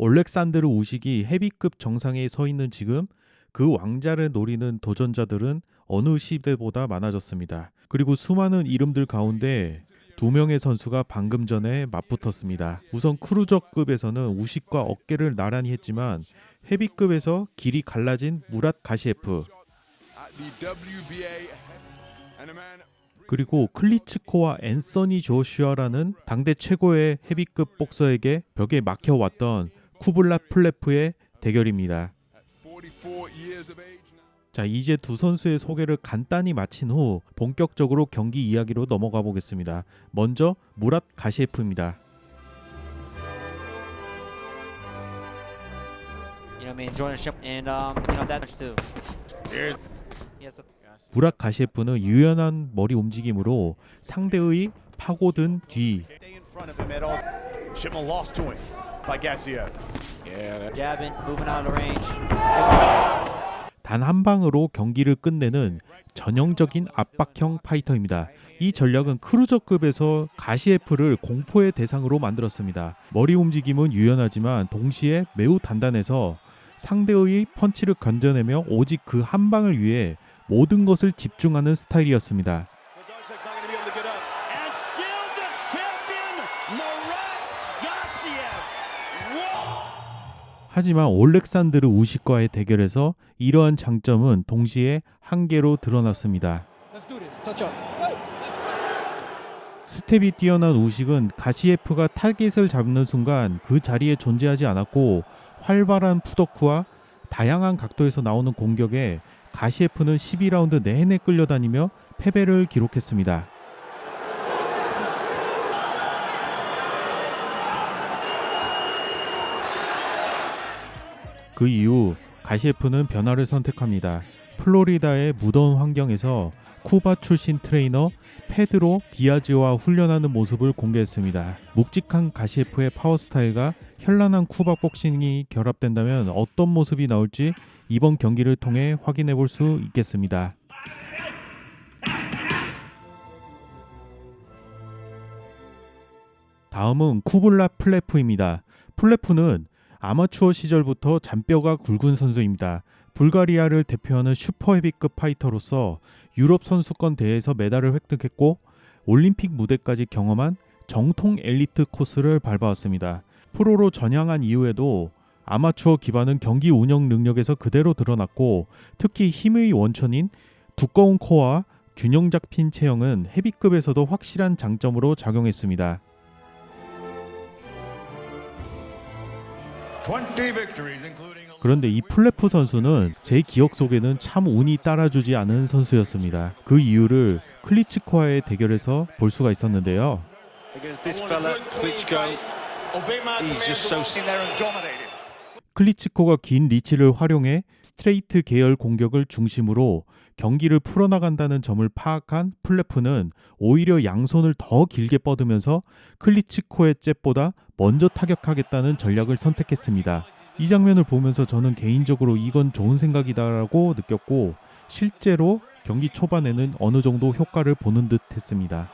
올렉산드르 우식이 헤비급 정상에 서 있는 지금 그 왕자를 노리는 도전자들은 어느 시대보다 많아졌습니다. 그리고 수많은 이름들 가운데 두 명의 선수가 방금 전에 맞붙었습니다. 우선 크루저급에서는 우식과 어깨를 나란히 했지만 헤비급에서 길이 갈라진 무랏 가시에프, 그리고 클리츠코와 앤서니 조슈아라는 당대 최고의 헤비급 복서에게 벽에 막혀왔던 쿠블라 플레프의 대결입니다. 자, 이제 두 선수의 소개를 간단히 마친 후 본격적으로 경기 이야기로 넘어가 보겠습니다. 먼저 무랏 가시에프입니다. 무랏 가시에프는 유연한 머리 움직임으로 상대의 파고든 뒤 단 한 방으로 경기를 끝내는 전형적인 압박형 파이터입니다. 이 전략은 크루저급에서 가시에프를 공포의 대상으로 만들었습니다. 머리 움직임은 유연하지만 동시에 매우 단단해서 상대의 펀치를 견뎌내며 오직 그 한 방을 위해 모든 것을 집중하는 스타일이었습니다. 하지만 올렉산드르 우식과의 대결에서 이러한 장점은 동시에 한계로 드러났습니다. 스텝이 뛰어난 우식은 가시에프가 타깃을 잡는 순간 그 자리에 존재하지 않았고 활발한 푸더크와 다양한 각도에서 나오는 공격에 가시에프는 12라운드 내내 끌려다니며 패배를 기록했습니다. 그 이후 가시에프는 변화를 선택합니다. 플로리다의 무더운 환경에서 쿠바 출신 트레이너 페드로 디아즈와 훈련하는 모습을 공개했습니다. 묵직한 가시에프의 파워 스타일과 현란한 쿠바 복싱이 결합된다면 어떤 모습이 나올지 이번 경기를 통해 확인해 볼 수 있겠습니다. 다음은 쿠블라 플레프입니다. 플레프는 아마추어 시절부터 잔뼈가 굵은 선수입니다. 불가리아를 대표하는 슈퍼 헤비급 파이터로서 유럽 선수권 대회에서 메달을 획득했고 올림픽 무대까지 경험한 정통 엘리트 코스를 밟아왔습니다. 프로로 전향한 이후에도 아마추어 기반은 경기 운영 능력에서 그대로 드러났고 특히 힘의 원천인 두꺼운 코어와 균형 잡힌 체형은 헤비급에서도 확실한 장점으로 작용했습니다. 그런데 이 플레프 선수는 제 기억 속에는 참 운이 따라주지 않은 선수였습니다. 그 이유를 클리츠코와의 대결에서 볼 수가 있었는데요. 클리츠코가 긴 리치를 활용해 스트레이트 계열 공격을 중심으로 경기를 풀어나간다는 점을 파악한 플레프는 오히려 양손을 더 길게 뻗으면서 클리츠코의 잽보다 먼저 타격하겠다는 전략을 선택했습니다. 이 장면을 보면서 저는 개인적으로 이건 좋은 생각이다라고 느꼈고 실제로 경기 초반에는 어느 정도 효과를 보는 듯 했습니다.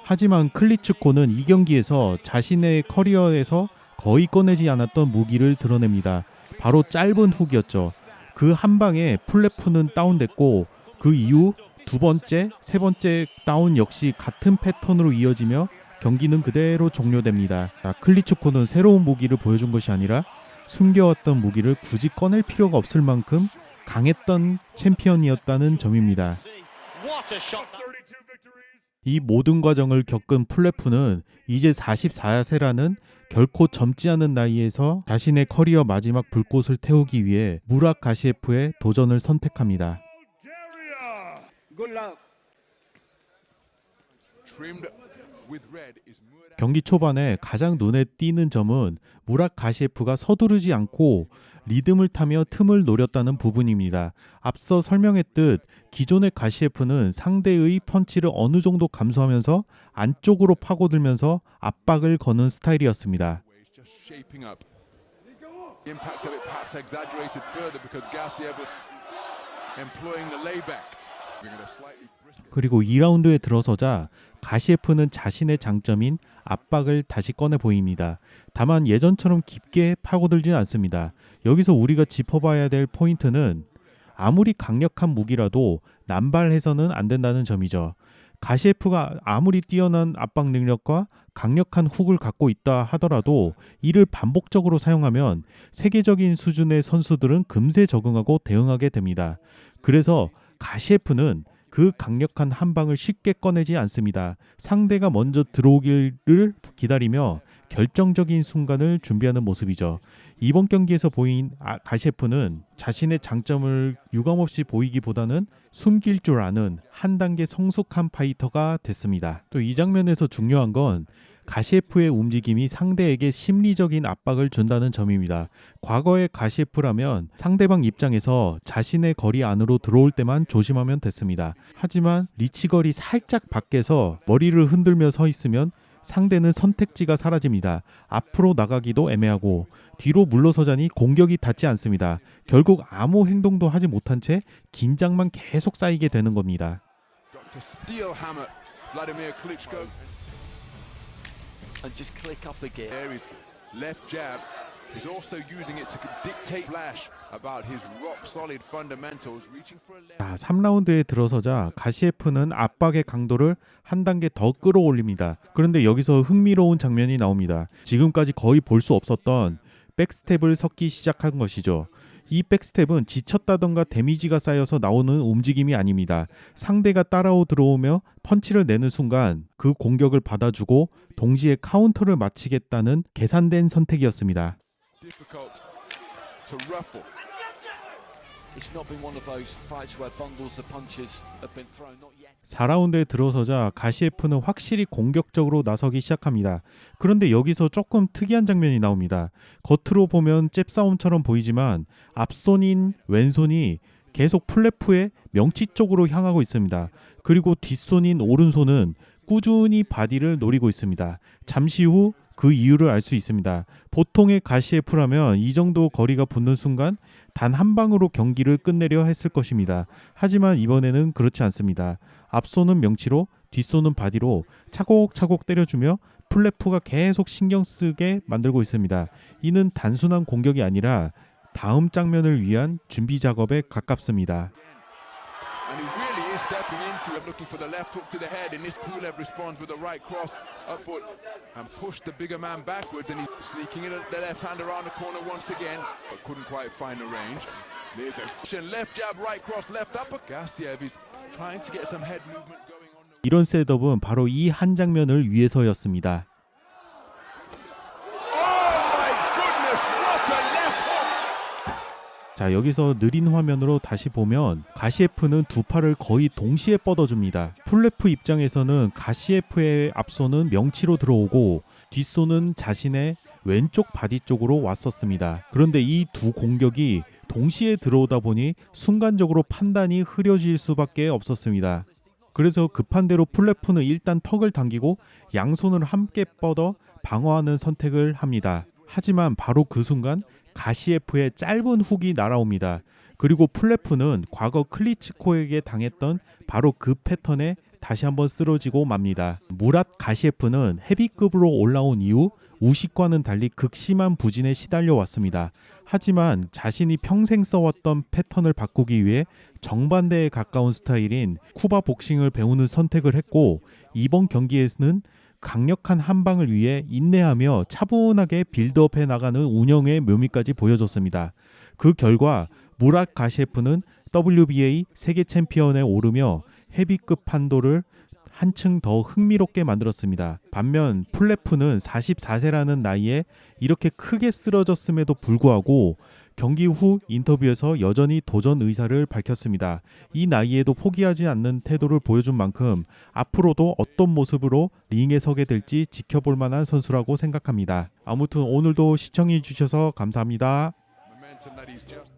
하지만 클리츠코는 이 경기에서 자신의 커리어에서 거의 꺼내지 않았던 무기를 드러냅니다. 바로 짧은 훅이었죠. 그 한 방에 플레프는 다운됐고 그 이후 두 번째, 세 번째 다운 역시 같은 패턴으로 이어지며 경기는 그대로 종료됩니다. 클리츠코는 새로운 무기를 보여준 것이 아니라 숨겨왔던 무기를 굳이 꺼낼 필요가 없을 만큼 강했던 챔피언이었다는 점입니다. 이 모든 과정을 겪은 플레프는 이제 44세라는 결코 젊지 않은 나이에서 자신의 커리어 마지막 불꽃을 태우기 위해 무랏 가시에프의 도전을 선택합니다. 경기 초반에 가장 눈에 띄는 점은 무랏 가시에프가 서두르지 않고 리듬을 타며 틈을 노렸다는 부분입니다. 앞서 설명했듯 기존의 가시에프는 상대의 펀치를 어느 정도 감수하면서 안쪽으로 파고들면서 압박을 거는 스타일이었습니다. 그리고 2라운드에 들어서자 가시에프는 자신의 장점인 압박을 다시 꺼내 보입니다. 다만 예전처럼 깊게 파고들진 않습니다. 여기서 우리가 짚어봐야 될 포인트는 아무리 강력한 무기라도 남발해서는 안 된다는 점이죠. 가시에프가 아무리 뛰어난 압박 능력과 강력한 훅을 갖고 있다 하더라도 이를 반복적으로 사용하면 세계적인 수준의 선수들은 금세 적응하고 대응하게 됩니다. 그래서 가시에프는 그 강력한 한 방을 쉽게 꺼내지 않습니다. 상대가 먼저 들어오기를 기다리며 결정적인 순간을 준비하는 모습이죠. 이번 경기에서 보인 가시에프는 자신의 장점을 유감없이 보이기보다는 숨길 줄 아는 한 단계 성숙한 파이터가 됐습니다. 또 이 장면에서 중요한 건 가시에프의 움직임이 상대에게 심리적인 압박을 준다는 점입니다. 과거의 가시에프라면 상대방 입장에서 자신의 거리 안으로 들어올 때만 조심하면 됐습니다. 하지만 리치거리 살짝 밖에서 머리를 흔들며 서 있으면 상대는 선택지가 사라집니다. 앞으로 나가기도 애매하고 뒤로 물러서자니 공격이 닿지 않습니다. 결국 아무 행동도 하지 못한 채 긴장만 계속 쌓이게 되는 겁니다. And just click up again. There is left jab. He's also using it to dictate Flash about his rock-solid fundamentals, reaching for a left. 자, 3라운드에 들어서자 가시에프는 압박의 강도를 한 단계 더 끌어올립니다. 그런데 여기서 흥미로운 장면이 나옵니다. 지금까지 거의 볼 수 없었던 백스텝을 섞기 시작한 것이죠. 이 백스텝은 지쳤다던가 데미지가 쌓여서 나오는 움직임이 아닙니다. 상대가 따라오 들어오며 펀치를 내는 순간 그 공격을 받아주고 동시에 카운터를 마치겠다는 계산된 선택이었습니다. Difficult to ruffle. It's not been one of those fights where bundles of punches have been thrown. Not yet. 4라운드에 들어서자 가시에프는 확실히 공격적으로 나서기 시작합니다. 그런데 여기서 조금 특이한 장면이 나옵니다. 겉으로 보면 잽싸움처럼 보이지만 앞손인 왼손이 계속 플랫프의 명치 쪽으로 향하고 있습니다. 그리고 뒷손인 오른손은 꾸준히 바디를 노리고 있습니다. 잠시 후 그 이유를 알 수 있습니다. 보통의 가시에프라면 이 정도 거리가 붙는 순간 단 한 방으로 경기를 끝내려 했을 것입니다. 하지만 이번에는 그렇지 않습니다. 앞손은 명치로 뒷손은 바디로 차곡차곡 때려주며 플랫프가 계속 신경 쓰게 만들고 있습니다. 이는 단순한 공격이 아니라 다음 장면을 위한 준비 작업에 가깝습니다. And he really is stepping into it, looking for the left hook to the head. And this Pulev responds with a right cross up foot and pushed the bigger man backwards. And he's sneaking in the left hand around the corner once again, but couldn't quite find the range. There's a left jab, right cross, left upper. Gassiev is trying to get some head movement going on. 이런 셋업은 바로 이 한 장면을 위해서였습니다. 자, 여기서 느린 화면으로 다시 보면 가시에프는 두 팔을 거의 동시에 뻗어줍니다. 플랫프 입장에서는 가시에프의 앞손은 명치로 들어오고 뒷손은 자신의 왼쪽 바디 쪽으로 왔었습니다. 그런데 이 두 공격이 동시에 들어오다 보니 순간적으로 판단이 흐려질 수밖에 없었습니다. 그래서 급한 대로 플랫프는 일단 턱을 당기고 양손을 함께 뻗어 방어하는 선택을 합니다. 하지만 바로 그 순간 가시에프의 짧은 훅이 날아옵니다. 그리고 플랫프는 과거 클리치코에게 당했던 바로 그 패턴에 다시 한번 쓰러지고 맙니다. 무랏 가시에프는 헤비급으로 올라온 이후 우식과는 달리 극심한 부진에 시달려 왔습니다. 하지만 자신이 평생 써왔던 패턴을 바꾸기 위해 정반대에 가까운 스타일인 쿠바 복싱을 배우는 선택을 했고 이번 경기에서는 강력한 한 방을 위해 인내하며 차분하게 빌드업해 나가는 운영의 묘미까지 보여줬습니다. 그 결과 무랏 가시에프는 WBA 세계 챔피언에 오르며 헤비급 판도를 한층 더 흥미롭게 만들었습니다. 반면 플랫프는 44세라는 나이에 이렇게 크게 쓰러졌음에도 불구하고 경기 후 인터뷰에서 여전히 도전 의사를 밝혔습니다. 이 나이에도 포기하지 않는 태도를 보여준 만큼 앞으로도 어떤 모습으로 링에 서게 될지 지켜볼 만한 선수라고 생각합니다. 아무튼 오늘도 시청해 주셔서 감사합니다. Momentum that he's just